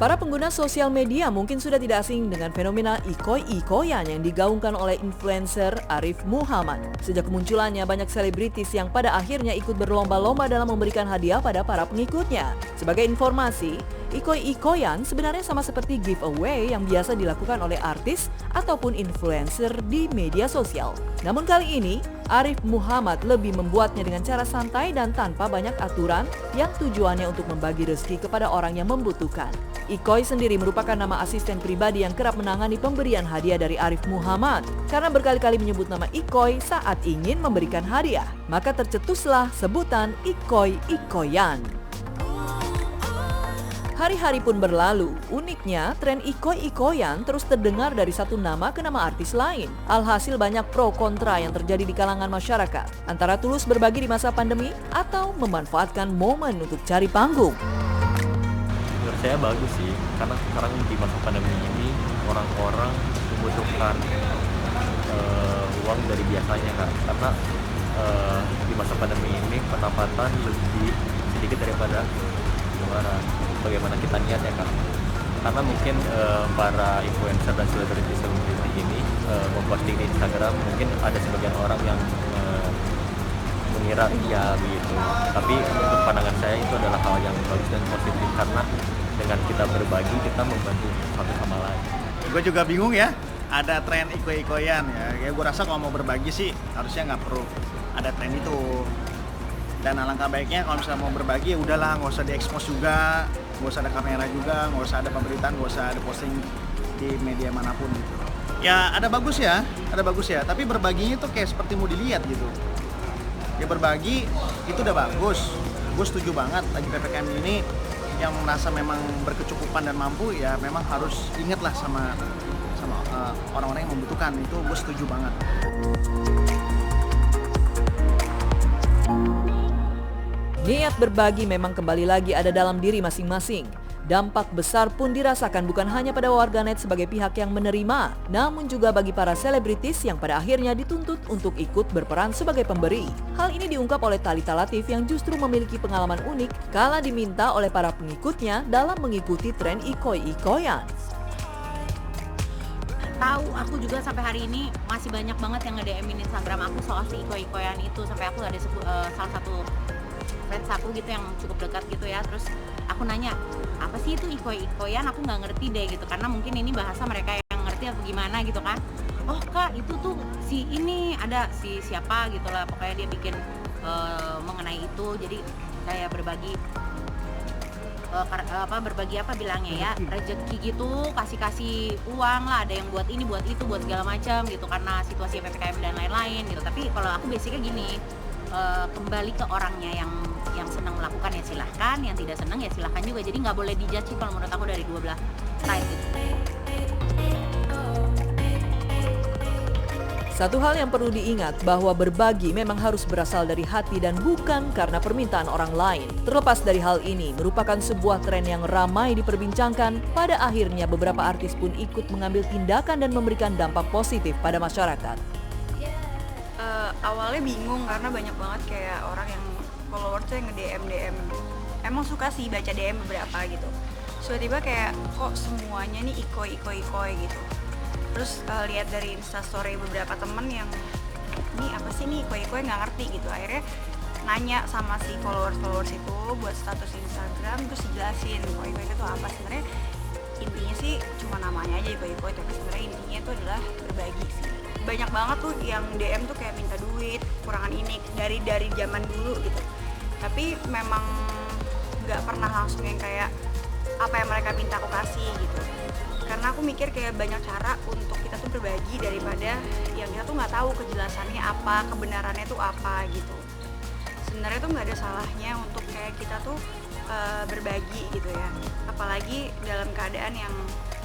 Para pengguna sosial media mungkin sudah tidak asing dengan fenomena ikoi-ikoyan yang digaungkan oleh influencer Arif Muhammad. Sejak kemunculannya, banyak selebritis yang pada akhirnya ikut berlomba-lomba dalam memberikan hadiah pada para pengikutnya. Sebagai informasi, ikoi-ikoyan sebenarnya sama seperti giveaway yang biasa dilakukan oleh artis ataupun influencer di media sosial. Namun kali ini, Arif Muhammad lebih membuatnya dengan cara santai dan tanpa banyak aturan yang tujuannya untuk membagi rezeki kepada orang yang membutuhkan. Ikoi sendiri merupakan nama asisten pribadi yang kerap menangani pemberian hadiah dari Arif Muhammad. Karena berkali-kali menyebut nama Ikoi saat ingin memberikan hadiah, maka tercetuslah sebutan ikoi-ikoyan. Hari-hari pun berlalu, uniknya tren ikoi-ikoyan terus terdengar dari satu nama ke nama artis lain. Alhasil banyak pro kontra yang terjadi di kalangan masyarakat, antara tulus berbagi di masa pandemi atau memanfaatkan momen untuk cari panggung. Menurut saya bagus sih, karena sekarang di masa pandemi ini orang-orang membutuhkan uang dari biasanya Kak. Karena di masa pandemi ini pendapatan lebih sedikit daripada bagaimana kita niat ya Kak. Karena mungkin para influencer dan selebriti ini memposting di Instagram, mungkin ada sebagian orang yang mengira iya begitu. Tapi untuk pandangan saya itu adalah hal yang bagus dan positif, karena dengan kita berbagi, kita membantu satu sama lain. Gue juga bingung ya, ada tren ikoi-ikoyan ya. Gue rasa kalau mau berbagi sih harusnya nggak perlu ada tren itu. Dan alangkah baiknya kalau misalnya mau berbagi ya udahlah, nggak usah diekspos juga, nggak usah ada kamera juga, nggak usah ada pemberitaan, nggak usah ada posting di media manapun gitu. Ya ada bagus ya, tapi berbaginya tuh kayak seperti mau dilihat gitu. Ya berbagi itu udah bagus, gue setuju banget lagi PPKM ini. Yang merasa memang berkecukupan dan mampu ya memang harus ingatlah sama orang-orang yang membutuhkan, itu gue setuju banget. Niat berbagi memang kembali lagi ada dalam diri masing-masing. Dampak besar pun dirasakan bukan hanya pada warganet sebagai pihak yang menerima, namun juga bagi para selebritis yang pada akhirnya dituntut untuk ikut berperan sebagai pemberi. Hal ini diungkap oleh Thalita Latif yang justru memiliki pengalaman unik kala diminta oleh para pengikutnya dalam mengikuti tren ikoi-ikoyan. Tahu, aku juga sampai hari ini masih banyak banget yang nge-DM-in Instagram aku soal si ikoi-ikoyan itu. Sampai aku ada salah satu friends aku gitu yang cukup dekat gitu ya, terus aku nanya, apa sih itu ikoi-ikoyan? Aku nggak ngerti deh gitu, karena mungkin ini bahasa mereka yang ngerti apa gimana gitu kan. Oh Kak, itu tuh si ini ada si siapa gitu lah, pokoknya dia bikin mengenai itu. Jadi saya berbagi berbagi apa bilangnya ya, rezeki gitu, kasih uang lah, ada yang buat ini buat itu buat segala macam gitu, karena situasi PPKM dan lain-lain gitu. Tapi kalau aku basicnya gini, kembali ke orangnya yang senang melakukan ya silahkan, yang tidak senang ya silahkan juga. Jadi nggak boleh dijudge kalau menurut aku dari dua belah side gitu. Satu hal yang perlu diingat bahwa berbagi memang harus berasal dari hati dan bukan karena permintaan orang lain. Terlepas dari hal ini, merupakan sebuah tren yang ramai diperbincangkan. Pada akhirnya beberapa artis pun ikut mengambil tindakan dan memberikan dampak positif pada masyarakat. Awalnya bingung karena banyak banget kayak orang yang followersnya yang nge-DM. Emang suka sih baca DM beberapa gitu. Tiba-tiba kayak kok semuanya nih ikoi gitu. Terus lihat dari instastory beberapa temen yang ini apa sih nih ikoi nggak ngerti gitu. Akhirnya nanya sama si followers itu buat status Instagram, terus dijelasin ikoi itu apa. Sebenarnya intinya sih cuma namanya aja ikoi, tapi sebenarnya intinya itu adalah berbagi sih. Banyak banget tuh yang DM tuh kayak minta duit, kurangan ini dari zaman dulu gitu. Tapi memang nggak pernah langsung yang kayak apa yang mereka minta aku kasih gitu. Karena aku mikir kayak banyak cara untuk kita tuh berbagi daripada yang kita tuh nggak tahu kejelasannya apa, kebenarannya tuh apa gitu. Sebenarnya tuh nggak ada salahnya untuk kayak kita tuh berbagi gitu ya. Apalagi dalam keadaan yang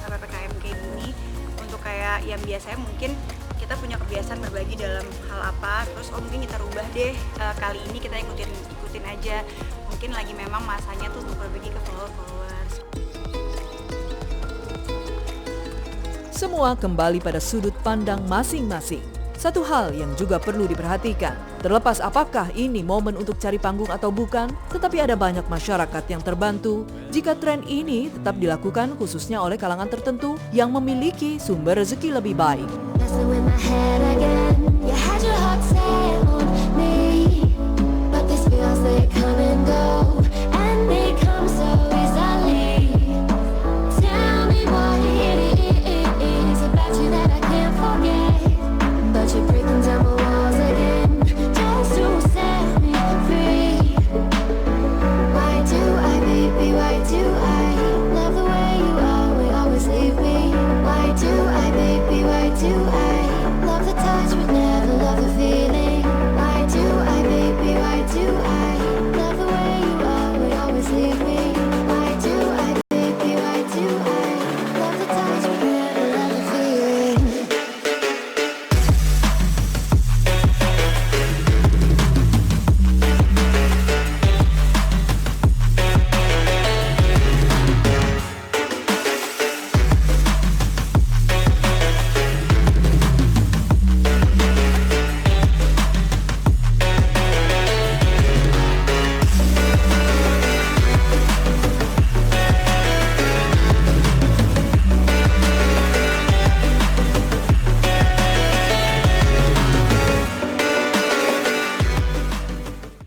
PPKM kayak gini, untuk kayak yang biasanya mungkin kita punya kebiasaan berbagi dalam hal apa, terus mungkin kita rubah deh, kali ini kita ikutin aja, mungkin lagi memang masanya tuh untuk berbagi ke followers. Semua kembali pada sudut pandang masing-masing. Satu hal yang juga perlu diperhatikan, terlepas apakah ini momen untuk cari panggung atau bukan, tetapi ada banyak masyarakat yang terbantu jika tren ini tetap dilakukan khususnya oleh kalangan tertentu yang memiliki sumber rezeki lebih baik. Messing with my head again. You had your heart set